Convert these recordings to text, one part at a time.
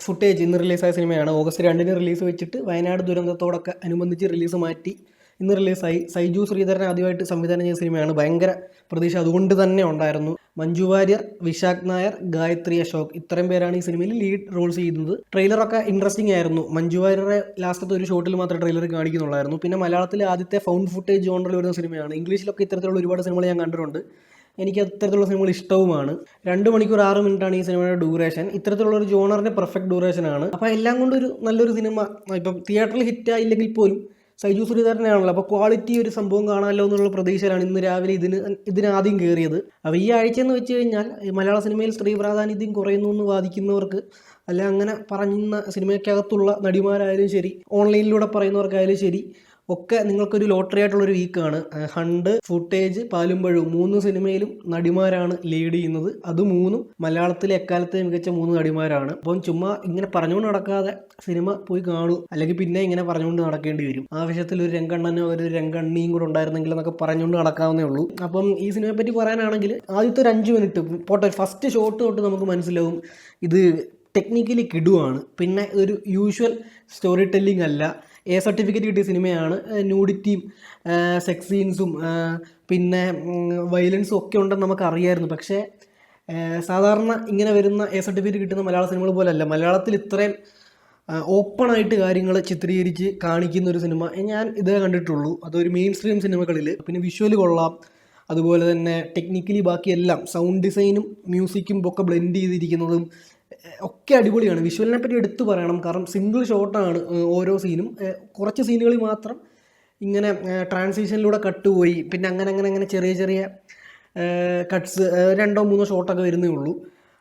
Footage ഇന്ന് റിലീസായ സിനിമയാണ്. ഓഗസ്റ്റ് 2-ന് റിലീസ് വെച്ചിട്ട് വയനാട് ദുരന്തത്തോടൊക്കെ അനുബന്ധിച്ച് റിലീസ് മാറ്റി ഇന്ന് റിലീസായി. സൈജു ശ്രീധരൻ ആദ്യമായിട്ട് സംവിധാനം ചെയ്ത സിനിമയാണ്. ഭയങ്കര പ്രതീക്ഷ അതുകൊണ്ട് തന്നെ ഉണ്ടായിരുന്നു. മഞ്ജു വാര്യർ, വിശാഖ് നായർ, ഗായത്രി അശോക് ഇത്രയും പേരാണ് ഈ സിനിമയിൽ ലീഡ് റോൾസ് ചെയ്യുന്നത്. ട്രെയിലറൊക്കെ ഇൻട്രസ്റ്റിംഗ് ആയിരുന്നു. മഞ്ജു വാര്യറെ ലാസ്റ്റത്തെ ഒരു ഷോട്ടിൽ മാത്രമേ ട്രെയിലർ കാണിക്കുന്നുള്ളായിരുന്നു. പിന്നെ മലയാളത്തിലെ ആദ്യത്തെ ഫൗണ്ട് ഫുട്ടേജ് ജോണറിൽ വരുന്ന സിനിമയാണ്. ഇംഗ്ലീഷിലൊക്കെ ഇത്തരത്തിലുള്ള ഒരുപാട് സിനിമകൾ ഞാൻ കണ്ടിട്ടുണ്ട്. എനിക്ക് അത്തരത്തിലുള്ള സിനിമകൾ ഇഷ്ടവുമാണ്. 2 മണിക്കൂർ 6 മിനിറ്റാണ് ഈ സിനിമയുടെ ഡ്യൂറേഷൻ. ഇത്തരത്തിലുള്ള ഒരു ജോണറിൻ്റെ പെർഫെക്റ്റ് ഡ്യൂറേഷനാണ്. അപ്പോൾ എല്ലാം കൊണ്ടൊരു നല്ലൊരു സിനിമ. ഇപ്പം തിയേറ്ററിൽ ഹിറ്റായില്ലെങ്കിൽ പോലും സൈജു ശ്രീധരനാണല്ലോ, അപ്പോൾ ക്വാളിറ്റി ഒരു സംഭവം കാണാമല്ലോ എന്നുള്ള പ്രതീക്ഷയിലാണ് ഇന്ന് രാവിലെ ഇതിനാദ്യം കയറിയത്. അപ്പോൾ ഈ ആഴ്ച എന്ന് വെച്ച് കഴിഞ്ഞാൽ മലയാള സിനിമയിൽ സ്ത്രീ പ്രാധാന്യം കുറയുന്നു എന്ന് വാദിക്കുന്നവർക്ക്, അല്ല അങ്ങനെ പറയുന്ന സിനിമയ്ക്കകത്തുള്ള നടിമാരായാലും ശരി, ഓൺലൈനിലൂടെ പറയുന്നവർക്കായാലും ശരി, ഒക്കെ നിങ്ങൾക്കൊരു ലോട്ടറി ആയിട്ടുള്ളൊരു വീക്കാണ്. ഹണ്ട്, ഫുട്ടേജ്, പാലും പഴവും 3 സിനിമയിലും നടിമാരാണ് ലീഡ് ചെയ്യുന്നത്. അത് 3ഉം മലയാളത്തിലെ എക്കാലത്തെ മികച്ച 3 നടിമാരാണ്. അപ്പം ചുമ്മാ ഇങ്ങനെ പറഞ്ഞുകൊണ്ട് നടക്കാതെ സിനിമ പോയി കാണൂ, അല്ലെങ്കിൽ പിന്നെ ഇങ്ങനെ പറഞ്ഞുകൊണ്ട് നടക്കേണ്ടി വരും. ആവശ്യത്തിൽ ഒരു രംഗണ്ണനോ ഒരു രംഗണ്ണിയും കൂടെ ഉണ്ടായിരുന്നെങ്കിൽ എന്നൊക്കെ പറഞ്ഞുകൊണ്ട് നടക്കാവുന്നേ ഉള്ളൂ. അപ്പം ഈ സിനിമയെ പറ്റി പറയാനാണെങ്കിൽ ആദ്യത്തെ ഒരു 5 മിനിറ്റ് പോട്ടെ, ഫസ്റ്റ് ഷോട്ട് തൊട്ട് നമുക്ക് മനസ്സിലാവും ഇത് ടെക്നിക്കലി കിടുവാണ്. പിന്നെ ഒരു യൂഷ്വൽ സ്റ്റോറി ടെല്ലിംഗ് അല്ല. A സർട്ടിഫിക്കറ്റ് കിട്ടിയ സിനിമയാണ്. ന്യൂഡിറ്റിയും സെക്സ് സീൻസും പിന്നെ വയലൻസും ഒക്കെ ഉണ്ടെന്ന് നമുക്ക് അറിയായിരുന്നു. പക്ഷേ സാധാരണ ഇങ്ങനെ വരുന്ന A സർട്ടിഫിക്കറ്റ് കിട്ടുന്ന മലയാള സിനിമകൾ പോലല്ല. മലയാളത്തിൽ ഇത്രയും ഓപ്പണായിട്ട് കാര്യങ്ങൾ ചിത്രീകരിച്ച് കാണിക്കുന്ന ഒരു സിനിമ ഞാൻ ഇതേ കണ്ടിട്ടുള്ളൂ. അതൊരു മെയിൻ സ്ട്രീം സിനിമകളിൽ. പിന്നെ വിഷ്വൽ കൊള്ളാം, അതുപോലെ തന്നെ ടെക്നിക്കലി ബാക്കിയെല്ലാം സൗണ്ട് ഡിസൈനും മ്യൂസിക്കും ഒക്കെ ബ്ലെൻഡ് ചെയ്തിരിക്കുന്നതും ഒക്കെ അടിപൊളിയാണ്. വിഷ്വലിനെ പറ്റി എടുത്തു പറയണം. കാരണം സിംഗിൾ ഷോട്ടാണ് ഓരോ സീനും. കുറച്ച് സീനുകളിൽ മാത്രം ഇങ്ങനെ ട്രാൻസിഷനിലൂടെ കട്ട് പോയി, പിന്നെ അങ്ങനെ ചെറിയ കട്ട്സ് 2-3 ഷോട്ടൊക്കെ വരുന്നേ ഉള്ളൂ.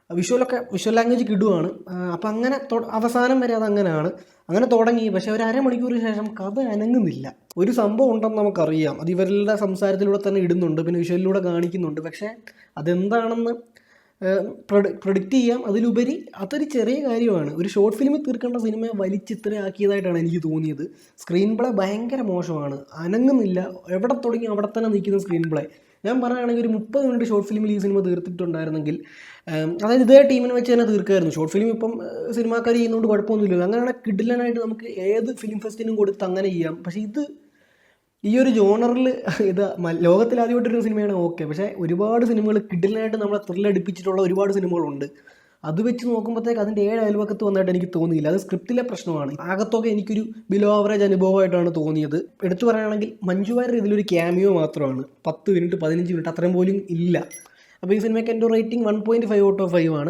വിഷ്വൽ ലാംഗ്വേജ് കിടുവാണ്. അപ്പം അങ്ങനെ അവസാനം വരെ അതങ്ങനെയാണ്. അങ്ങനെ തുടങ്ങി. പക്ഷേ ഒരു അരമണിക്കൂറിന് ശേഷം കഥ അനങ്ങുന്നില്ല. ഒരു സംഭവം ഉണ്ടെന്ന് നമുക്കറിയാം, അത് ഇവരുടെ സംസാരത്തിലൂടെ തന്നെ ഇടുന്നുണ്ട്, പിന്നെ വിഷ്വലിലൂടെ കാണിക്കുന്നുണ്ട്. പക്ഷേ അതെന്താണെന്ന് പ്രൊഡിക്റ്റ് ചെയ്യാം. അതിലുപരി അതൊരു ചെറിയ കാര്യമാണ്. ഒരു ഷോർട്ട് ഫിലിമിൽ തീർക്കേണ്ട സിനിമയെ വലിച്ചിത്രയാക്കിയതായിട്ടാണ് എനിക്ക് തോന്നിയത്. സ്ക്രീൻ പ്ലേ ഭയങ്കര മോശമാണ്, അനങ്ങുന്നില്ല. എവിടെ തുടങ്ങി അവിടെ തന്നെ നിൽക്കുന്ന സ്ക്രീൻ പ്ലേ. ഞാൻ പറയുകയാണെങ്കിൽ ഒരു 30 മിനിറ്റ് ഷോർട്ട് ഫിലിമിൽ ഈ സിനിമ തീർത്തിട്ടുണ്ടായിരുന്നെങ്കിൽ, അതായത് ഇതേ ടീമിനെ വെച്ച് തന്നെ തീർക്കായിരുന്നു. ഷോർട്ട് ഫിലിം ഇപ്പം സിനിമാക്കാർ ചെയ്യുന്നതുകൊണ്ട് കുഴപ്പമൊന്നുമില്ല. അങ്ങനെയാണ് കിഡിലനായിട്ട് നമുക്ക് ഏത് ഫിലിം ഫെസ്റ്റിനും കൊടുത്ത് അങ്ങനെ ചെയ്യാം. പക്ഷേ ഇത് ഈ ഒരു ജോണറിൽ ഇത് ലോകത്തിൽ ആദ്യമായിട്ടൊരു സിനിമയാണ്, ഓക്കെ. പക്ഷേ ഒരുപാട് സിനിമകൾ കിഡിലനായിട്ട് നമ്മളെ ത്രില്ലടിപ്പിച്ചിട്ടുള്ള ഒരുപാട് സിനിമകളുണ്ട്. അത് വെച്ച് നോക്കുമ്പോഴത്തേക്ക് അതിൻ്റെ 7 അയൽവക്കത്ത് വന്നായിട്ട് എനിക്ക് തോന്നിയില്ല. അത് സ്ക്രിപ്റ്റിലെ പ്രശ്നമാണ്. ആകത്തൊക്കെ എനിക്കൊരു ബിലോ ആവറേജ് അനുഭവമായിട്ടാണ് തോന്നിയത്. എടുത്തു പറയുകയാണെങ്കിൽ മഞ്ജു വാര്യർ ഇതിലൊരു ക്യാമിയോ മാത്രമാണ്. 10 മിനിറ്റ് 15 മിനിറ്റ് അത്രയും പോലും ഇല്ല. അപ്പോൾ ഈ സിനിമയ്ക്ക് എൻ്റെ റേറ്റിംഗ് 1.5 ഔട്ട് ഓഫ് 5 ആണ്.